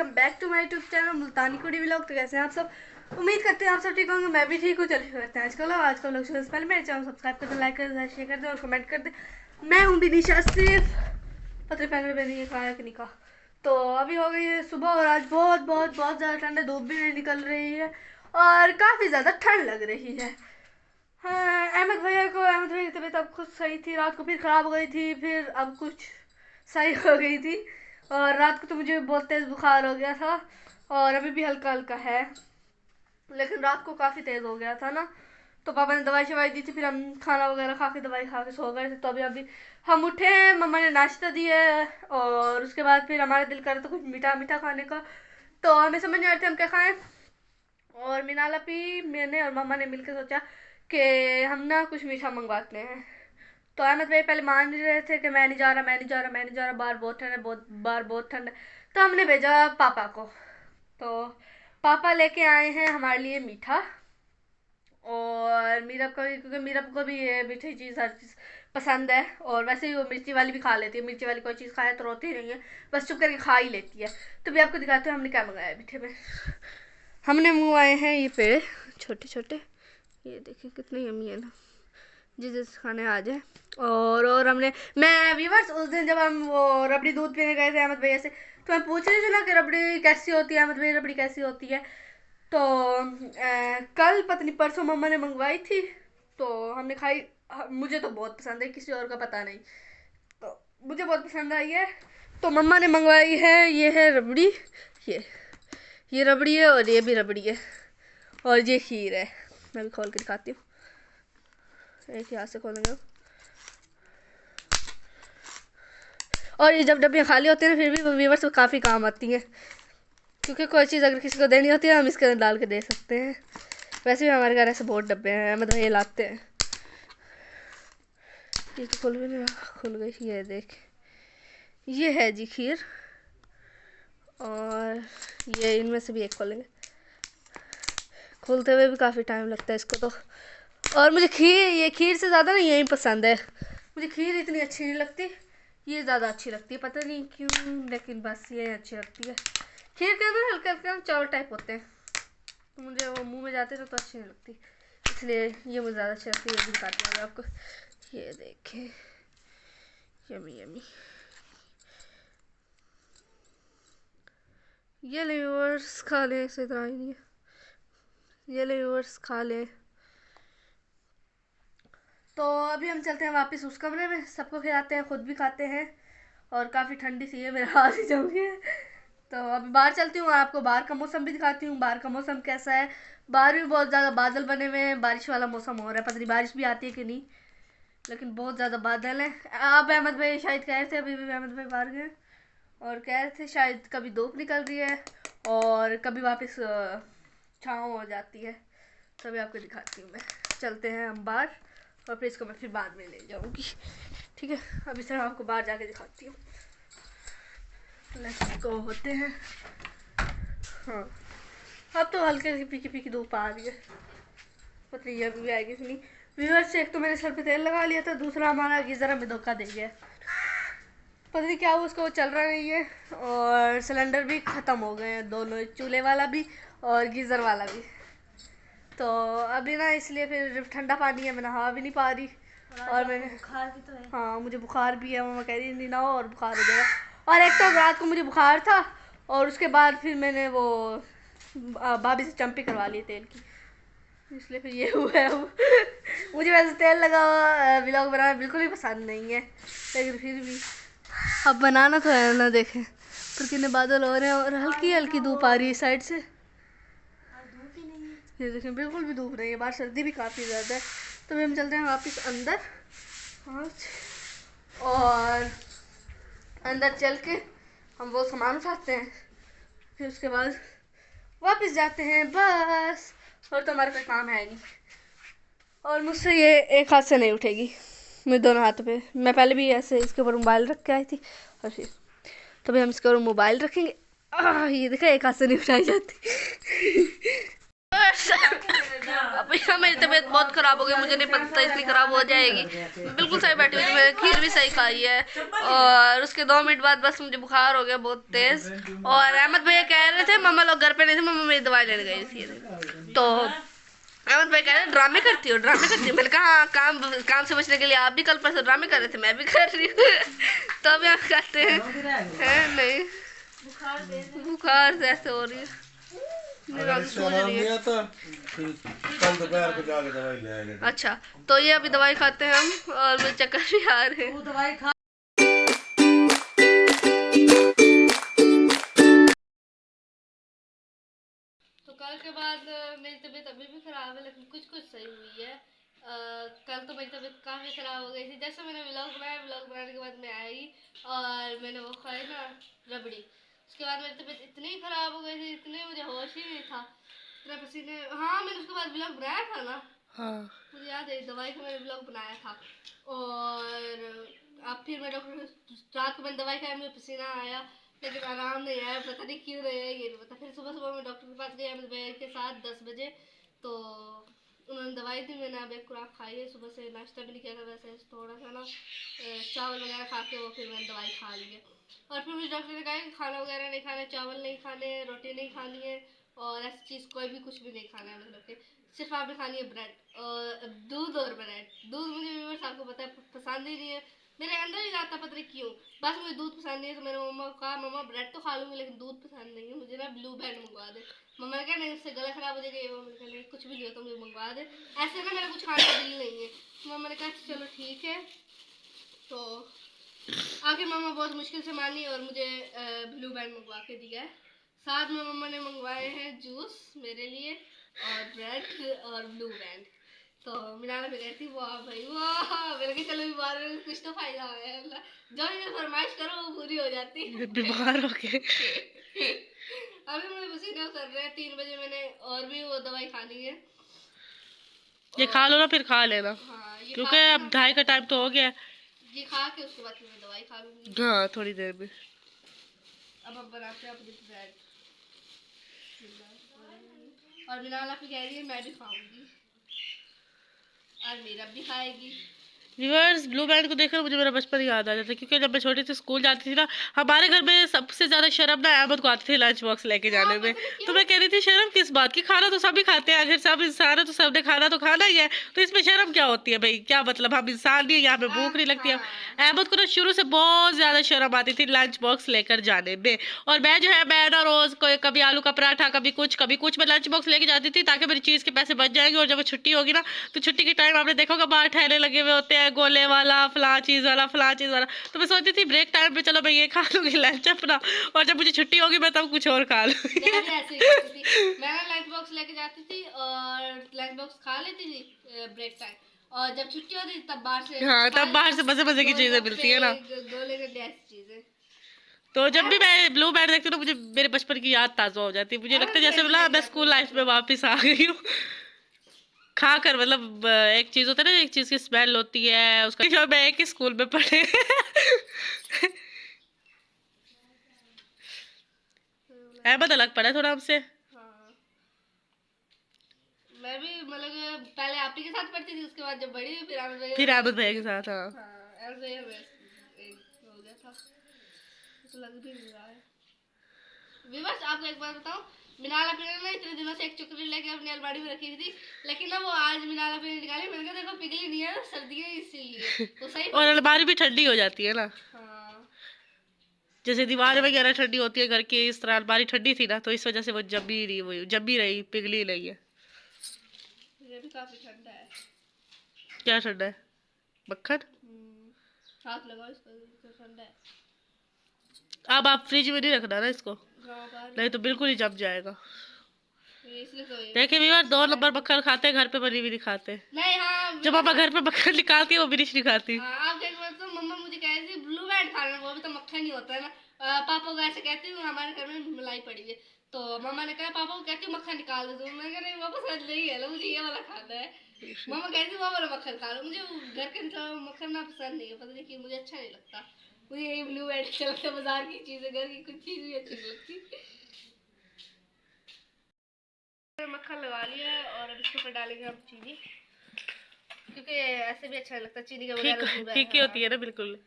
Welcome back to my YouTube channel Multani कुड़ी vlog. तो कैसे हैं आप सब? उम्मीद करते हैं आप सब ठीक होंगे। मैं भी ठीक हूँ। चलिए करते हैं आज का व्लॉग। से पहले मेरे चैनल सब्सक्राइब कर दें, लाइक कर दें, शेयर कर दें और कमेंट कर दें। मैं हूँ बिनिशा सिर्फ पत्र पहले मैंने ये कहा कि नहीं कहा। तो अभी हो गई है सुबह और आज बहुत बहुत बहुत ज़्यादा ठंड है। धूप भी नहीं निकल रही है और काफ़ी ज़्यादा ठंड लग रही है। हाँ, अहमद भैया की तबीयत अब खुद सही थी, रात को फिर ख़राब हो गई थी, फिर अब कुछ सही हो गई थी। और रात को तो मुझे बहुत तेज़ बुखार हो गया था और अभी भी हल्का हल्का है, लेकिन रात को काफ़ी तेज़ हो गया था ना। तो पापा ने दवाई शवाई दी थी, फिर हम खाना वगैरह खा के दवाई खा के सो गए थे। तो अभी हम उठे हैं, मम्मा ने नाश्ता दिया है और उसके बाद फिर हमारा दिल कर रहा था कुछ मीठा मीठा खाने का। तो हमें समझ नहीं आ रहा था हम क्या खाएं। और मिनाला पी मैंने और मम्मा ने मिलकर सोचा कि हम ना कुछ मीठा मंगवाते हैं। तो अहमद भाई पहले मान रहे थे कि मैं नहीं जा रहा, बाहर बहुत ठंड है, बाहर बहुत ठंड है। तो हमने भेजा पापा को। तो पापा लेके आए हैं हमारे लिए मीठा। और मीरब को भी, क्योंकि मीरब को भी ये मीठी चीज़ हर चीज़ पसंद है और वैसे ही वो मिर्ची वाली भी खा लेती है। मिर्ची वाली कोई चीज़ खाए तो रोती नहीं है, बस चुप करके खा ही लेती है। तो भी आपको दिखाते हैं हमने क्या मंगाया है मीठे में। हमने मंगवाए हैं ये पेड़ छोटे छोटे, ये देखिए कितने यमी है ना, जिस खाने आ जाए। और हमने मैं व्यूवर्स उस दिन जब हम वो रबड़ी दूध पीने गए थे अहमद भैया से, तो मैं पूछ रही थी ना कि रबड़ी कैसी होती है, अहमद भैया रबड़ी कैसी होती है। तो कल पता नहीं परसों मम्मा ने मंगवाई थी, तो हमने खाई। मुझे तो बहुत पसंद है, किसी और का पता नहीं, तो मुझे बहुत पसंद आई है। तो मम्मा ने मंगवाई है, ये है रबड़ी, ये रबड़ी है और ये भी रबड़ी है और ये खीर है। मैं भी खोल के दिखाती हूँ, एक यहाँ से खोलेंगे। और ये जब डब्बियाँ खाली होती हैं ना, फिर भी व्यूवर्स काफ़ी काम आती हैं, क्योंकि कोई चीज़ अगर किसी को देनी होती है हम इसके अंदर डाल के दे सकते हैं। वैसे भी हमारे घर ऐसे बहुत डब्बे हैं, मतलब ये लाते हैं। ये तो खुल भी नहीं, खुल गई। ये देख, ये है जी खीर, और ये इनमें से भी एक खोलेंगे। खोलते हुए भी काफ़ी टाइम लगता है इसको तो। और मुझे ये खीर से ज़्यादा ना यही पसंद है। मुझे खीर इतनी अच्छी नहीं लगती, ये ज़्यादा अच्छी लगती है, पता नहीं क्यों, लेकिन बस ये अच्छी लगती है। खीर के अंदर हल्के हल्के चावल टाइप होते हैं, तो मुझे वो मुंह में जाते तो अच्छी नहीं लगती, इसलिए ये मुझे ज़्यादा अच्छी लगती है। ये भी दिखाती हूँ आपको, ये देखें, यमी यमी। ये व्यूअर्स खा लें, इसे इतना ही नहीं है, ये व्यूअर्स खा लें। तो अभी हम चलते हैं वापस उस कमरे में, सबको खिलाते हैं, खुद भी खाते हैं। और काफ़ी ठंडी सी है, मेरा हाथ ही जम गया। तो अभी बाहर चलती हूँ, आपको बाहर का मौसम भी दिखाती हूँ। बाहर का मौसम कैसा है, बाहर भी बहुत ज़्यादा बादल बने हुए हैं, बारिश वाला मौसम हो रहा है। पता नहीं बारिश भी आती है कि नहीं, लेकिन बहुत ज़्यादा बादल है। आप अहमद भाई शायद कह रहे थे, अभी भी अहमद भाई बाहर गए और कह रहे थे शायद कभी धूप निकल रही है और कभी वापस छाँव हो जाती है। तभी आपको दिखाती हूँ मैं। चलते हैं हम बाहर और फिर इसको मैं फिर बाद में ले जाऊँगी, ठीक है? अभी सर आपको बाहर जाके दिखाती हूँ। लेट्स गो, होते हैं। हाँ, अब तो हल्के फीकी फीकी धूप आ रही है, पता नहीं अभी भी आएगी कि नहीं। व्यूअर से एक तो मैंने सर पे तेल लगा लिया था, दूसरा हमारा गीज़र हमें धोखा दे गया, पता नहीं क्या हुआ उसको, वो चल रहा नहीं है। और सिलेंडर भी ख़त्म हो गए हैं दोनों, चूल्हे वाला भी और गीज़र वाला भी। तो अभी ना इसलिए फिर ठंडा पानी है, मैं नहा भी नहीं पा रही। और मैंने बुखार भी तो है। हाँ, मुझे बुखार भी है, मम्मा कह रही नहीं नहाओ और बुखार हो जाएगा। और एक तो रात को मुझे बुखार था और उसके बाद फिर मैंने वो भाभी से चंपी करवा ली तेल की, इसलिए फिर ये हुआ है। मुझे वैसे तेल लगा हुआ व्लॉग बनाना बिल्कुल भी पसंद नहीं है, लेकिन फिर भी अब बनाना तो है ना। देखें पर कितने बादल हो रहे हैं और हल्की हल्की धूप आ रही है साइड से। ये देखें बिल्कुल भी धूप नहीं है, बाहर सर्दी भी काफ़ी ज़्यादा है। तो हम चलते हैं वापस अंदर और अंदर चल के हम वो सामान उठाते हैं, फिर उसके बाद वापस जाते हैं बस। और तो हमारे कोई काम है नहीं, और मुझसे ये एक हाथ से नहीं उठेगी, मेरे दोनों हाथों पे। मैं पहले भी ऐसे इसके ऊपर मोबाइल रख के आई थी और फिर तभी हम इसके ऊपर मोबाइल रखेंगे। ये देखा, एक हाथ से नहीं उठाई जाती। व्यूअर्स अब यहाँ मेरी तबीयत बहुत ख़राब हो गई, मुझे नहीं पता था इसलिए ख़राब हो जाएगी। बिल्कुल सही बैठी हुई थी, मैंने खीर भी सही खाई है और उसके 2 मिनट बाद बस मुझे बुखार हो गया बहुत तेज़। और अहमद भैया कह रहे थे मम्मा लोग घर पे नहीं थे, मम्मा मेरी दवाई लेने गई थी। तो अहमद भाई कह रहे ड्रामे करती हो ड्रामे करती हो। मैंने कहा हाँ, काम से बचने के लिए आप भी कल परसों ड्रामे कर रहे थे, मैं भी कर रही हूँ। तो अब यहाँ करते हैं नहीं बुखार से ऐसे हो रही है। अच्छा तो ये अभी दवाई खाते हैं हम और मुझे चक्कर भी आ रहे हैं। तो कल के बाद मेरी तबीयत अभी भी ख़राब है लेकिन कुछ कुछ सही हुई है। कल तो मेरी तबीयत काफ़ी ख़राब हो गई थी। जैसे मैंने व्लॉग बनाने के बाद मैं आई और मैंने वो खाई ना रबड़ी, उसके बाद मेरी तबीयत इतनी ख़राब हो गई थी, इतने मुझे होश ही नहीं था, इतना पसीने। हाँ मैंने उसके बाद व्लॉग बनाया था ना, हाँ मुझे याद है दवाई का मैंने व्लॉग बनाया था। और अब फिर मैं डॉक्टर रात को मैंने दवाई खाई, मुझे पसीना आया लेकिन आराम नहीं आया, पता नहीं क्यों नहीं आया ये नहीं पता। फिर सुबह सुबह मैं डॉक्टर के पास गई अहमद भैया के साथ 10 बजे, तो उन्होंने दवाई दी, मैंने अब एक खुराक खाई है। सुबह से नाश्ता भी नहीं किया था, वैसे थोड़ा सा ना चावल वगैरह खा के वो फिर मैंने दवाई खा ली है। और फिर मुझे डॉक्टर ने कहा कि खाना वगैरह नहीं खाना, चावल नहीं खाने, रोटी नहीं खानी है और ऐसी चीज़ कोई भी कुछ भी नहीं खाना है, मतलब कि सिर्फ आपने खानी है ब्रेड और दूध और ब्रेड। दूध मुझे व्यूअर्स आपको पता है पसंद ही नहीं है, मेरे अंदर ही जाता पता नहीं क्यों, बस मुझे दूध पसंद नहीं है। तो मैंने मम्मा को कहा मम्मा ब्रेड तो खा लूँगी लेकिन दूध पसंद नहीं है, मुझे ना ब्लू बैंड मंगवा दे। मम्मा ने कहा नहीं उससे गला खराब हो जाएगा, ये मैंने कहा नहीं कुछ भी नहीं होता मुझे मंगवा दे, ऐसे ना मेरा कुछ खाने का दिल नहीं है। मम्मा ने कहा चलो ठीक है। तो आखिर मम्मा बहुत मुश्किल से मानी और मुझे ब्लू बैंड मंगवा के दिया है। साथ में मम्मा ने मंगवाए हैं जूस मेरे लिए और ब्रेड और ब्लू बैंड। तो मिलाना भी कहती वाह भाई वाह, मेरे के चलो बीमार में कुछ तो फायदा हो गया, अल्लाह जो ये फरमाइश करो वो पूरी हो जाती है। बीमार हो गए। अभी मुझे पसीने उतर रहे हैं, 3 बजे मैंने और भी वो दवाई खानी है। ये खा लो ना फिर खा लेना, हाँ, क्योंकि अब 2:30 का टाइम तो हो गया। ये खा के उसके बाद मैं दवाई खा लूंगी, हाँ थोड़ी देर में। अब बनाते हैं अपनी ब्रेड और मिनाला भी कह रही है मैं भी खाऊंगी और मेरा भी खाएगी। व्यूअर्स ब्लू बैंड को देखकर मुझे मेरा बचपन याद आ जाता है, क्योंकि जब मैं छोटी थी स्कूल जाती थी ना, हमारे घर में सबसे ज्यादा शर्म ना अहमद को आती थी लंच बॉक्स लेके जाने में। तो मैं कह रही थी शर्म किस बात की, खाना तो सभी खाते हैं, अगर सब इंसान है तो सबने खाना तो खाना ही है, तो इसमें शर्म क्या होती है भाई, क्या मतलब हम इंसान नहीं है, यहाँ पे भूख नहीं लगती है। अहमद को ना शुरू से बहुत ज्यादा शर्म आती थी लंच बॉक्स लेकर जाने में। और मैं जो है मैं ना रोज कभी आलू का पराठा कभी कुछ मैं लंच बॉक्स लेके जाती थी ताकि मेरी चीज के पैसे बच जाएंगे। और जब छुट्टी होगी ना तो छुट्टी के टाइम आपने देखा होगा बाहर ठहरे लगे हुए होते हैं, गोले वाला फला चीज वाला तो मैं सोचती थी ब्रेक टाइम पे चलो मैं ये खा लूंगी लंच अपना, और जब मुझे छुट्टी होगी मैं तब कुछ और खा लूंगी। मैं लंच बॉक्स लेके जाती थी और लंच बॉक्स खा लेती थी ब्रेक टाइम, और जब छुट्टी होती थी तब बाहर से, हाँ तब बाहर से मजे मजे की चीजें मिलती है ना, गोले गड्ढे ऐसी चीजें। तो जब भी मैं ब्लू बैंड देखती हूँ मुझे मेरे बचपन की याद ताजा हो जाती है, मुझे लगता है जैसे मतलब मैं स्कूल लाइफ में वापस आ गई हूँ खा कर। मतलब एक चीज होता है ना, एक चीज की स्मेल होती है उसका, जो मैं एक ही स्कूल में पढ़े। अहमद अलग पढ़ा थोड़ा हमसे, हाँ। मैं भी मतलब पहले आप ही के साथ पढ़ती थी, उसके बाद जब बड़ी फिर अहमद भैया के साथ, हाँ अहमद भैया हो गया था, तो लग भी नहीं रहा है। विवश आपको एक बात बताऊं, मिनाला पीने ना इतने दिनों से एक चुकरी लेके अपनी अलमारी में रखी थी, लेकिन ना वो आज मिनाला पीने निकाली, मैंने कहा देखो पिघली नहीं है, सर्दी है इसीलिए तो सही। और अलमारी भी ठंडी हो जाती है ना, हाँ। जैसे दीवार वगैरह ठंडी होती है घर की, इस तरह अलमारी ठंडी थी ना, तो इस वजह से वो जब भी रही पिघली नहीं है। ये भी काफी ठंडा है। क्या ठंडा है? मक्खन? हाथ लगाओ इसको, ठंडा है। अब आप फ्रिज में नहीं रखना ना इसको, नहीं तो बिल्कुल ही जम जाएगा। देखिए व्यूअर 2 नंबर मक्खन खाते हैं घर पे, बनी भी नहीं खाते। नहीं हाँ, जब पापा घर पे मक्खन निकालती है वो बिरिश नहीं खाती। हाँ, आप एक बार तो मम्मा मुझे कह रही थी ब्लू बैंड खाना, वो भी तो मक्खन ही होता है ना। पापा को ऐसे कहती हूँ हमारे घर में मलाई पड़ी है, तो मम्मा ने कहा पापा को कहती हूँ मक्खन निकाल दो, तो मैंने कहा नहीं पापा समझ नहीं है, मुझे ये वाला खाना है। मम्मा कहती वो वाला मक्खन खा लो, मुझे घर के मक्खन ना पसंद नहीं है, पता नहीं क्यों मुझे अच्छा नहीं लगता, मुझे ये ब्लू बैंड अच्छा लगता है, बाजार की चीजें घर की कुछ चीज भी अच्छी नहीं लगती। मक्खन लगा लिया है और अब इसके ऊपर डालेंगे हम चीनी, क्योंकि ऐसे भी अच्छा लगता है चीनी के बगैर। फीकी होती है ना बिल्कुल,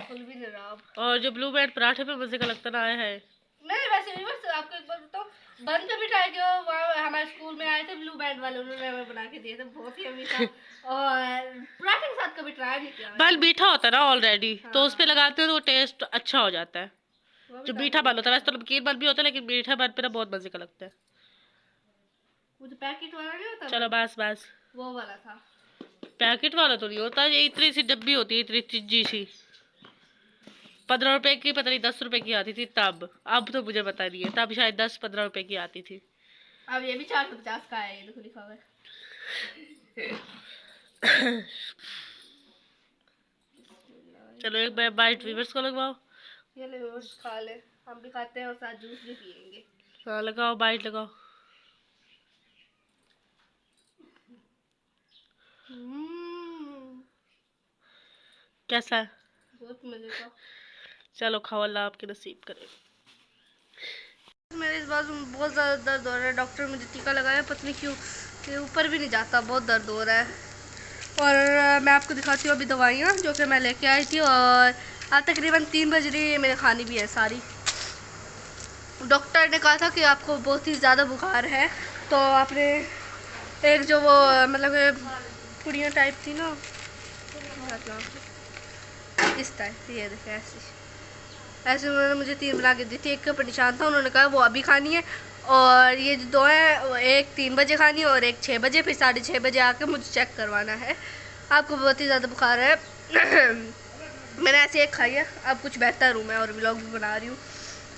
खुल भी नहीं रहा अब। और जो ब्लू बैंड पराठे पे मजे का लगता ना है। मैंने वैसे भी बस आपको एक बार बताऊं, बन पे भी ट्राई किया, वहाँ हमारे स्कूल में आए थे ब्लू बैंड वाले, उन्होंने हमें बना के दिए थे, बहुत ही अमीर था। और पराठे के साथ कभी ट्राई नहीं किया। बन मीठा होता है ना ऑलरेडी, हाँ। तो उस पे लगाते हो तो टेस्ट अच्छा हो जाता है। जो मीठा बन होता है, वैसे तो नमकीन बन भी होता है, लेकिन मीठा बन पे ना बहुत मजे का लगता है। वो जो पैकेट वाला नहीं होता, चलो बस बस, वो वाला था। पैकेट वाला तो नहीं होता, ये इतनी सी डब्बी होती है, इतनी चिज्जी सी, 15 रुपए की, पता नहीं 10 रुपए की आती थी तब। अब तो मुझे पता नहीं है, तब शायद 10-15 रुपए की आती थी। अब ये भी 450 का है, ये देखो लिखा हुआ है। चलो एक बाइट व्यूअर्स को लगवाओ। ये ले व्यूअर्स खा ले, हम भी खाते हैं और साथ जूस भी पियेंगे। हाँ लगाओ, बाइट लगाओ। कैसा है? बहुत मजे का। चलो खाओ, अल्लाह आपके नसीब करे। मेरे इस बाजू में बहुत ज़्यादा दर्द हो रहा है, डॉक्टर मुझे टीका लगाया, पता नहीं क्यों ये ऊपर भी नहीं जाता, बहुत दर्द हो रहा है। और मैं आपको दिखाती हूँ अभी दवाइयाँ जो कि मैं लेके आई थी, और आज तकरीबन 3 बज रही है, मैंने खानी भी है सारी। डॉक्टर ने कहा था कि आपको बहुत ही ज़्यादा बुखार है, तो आपने एक जो वो मतलब पुड़ियाँ टाइप थी ना, इस टाइप, ये देखें ऐसे उन्होंने मुझे 3 बना के दी थी, एक के ऊपर निशान था, उन्होंने कहा वो अभी खानी है, और ये जो 2 है, एक 3 बजे खानी है और एक 6 बजे, फिर 6:30 बजे आके मुझे चेक करवाना है। आपको बहुत ही ज़्यादा बुखार है। मैंने ऐसे एक खाई है, अब कुछ बेहतर हूँ मैं, और व्लॉग भी बना रही हूँ,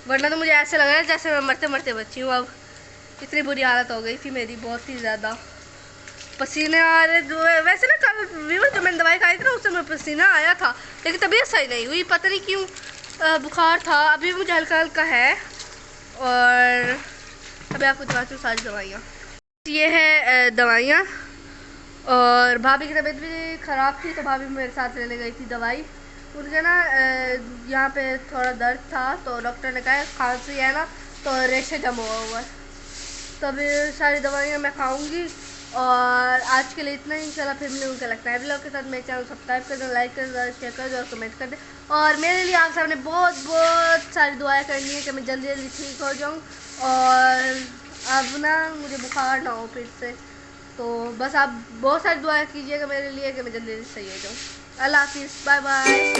वरना तो मुझे ऐसे लग रहा है जैसे मैं मरते मरते बची हूँ। अब इतनी बुरी हालत हो गई थी मेरी, बहुत ही ज़्यादा पसीने आ रहे। वैसे ना कल जो मैंने दवाई खाई थी ना, उससे मैं पसीना आया था, लेकिन तबीयत सही नहीं हुई, पता नहीं क्यों। बुखार था, अभी मुझे हल्का हल्का है। और अभी आपको दिखाती हूँ सारी दवाइयाँ। ये है दवाइयाँ, और भाभी की तबीयत भी ख़राब थी, तो भाभी मेरे साथ लेने गई थी दवाई। उनके ना यहाँ पे थोड़ा दर्द था, तो डॉक्टर ने कहा खांसी है ना, तो रेशे जमा हुआ है। तो अभी सारी दवाइयाँ मैं खाऊंगी, और आज के लिए इतना ही। इंशाल्लाह फिर मिलूंगी कल लगता है व्लॉग के साथ। मेरे चैनल सब्सक्राइब कर दो, लाइक कर दो, शेयर कर दो और कमेंट कर दे। और मेरे लिए आप सबने बहुत बहुत सारी दुआएं करनी है कि मैं जल्दी जल्दी ठीक हो जाऊँ, और अब ना मुझे बुखार ना हो फिर से। तो बस आप बहुत सारी दुआएं कीजिएगा मेरे लिए कि मैं जल्दी जल्दी सही हो जाऊँ। अल्लाह हाफिज़, बाय बाय।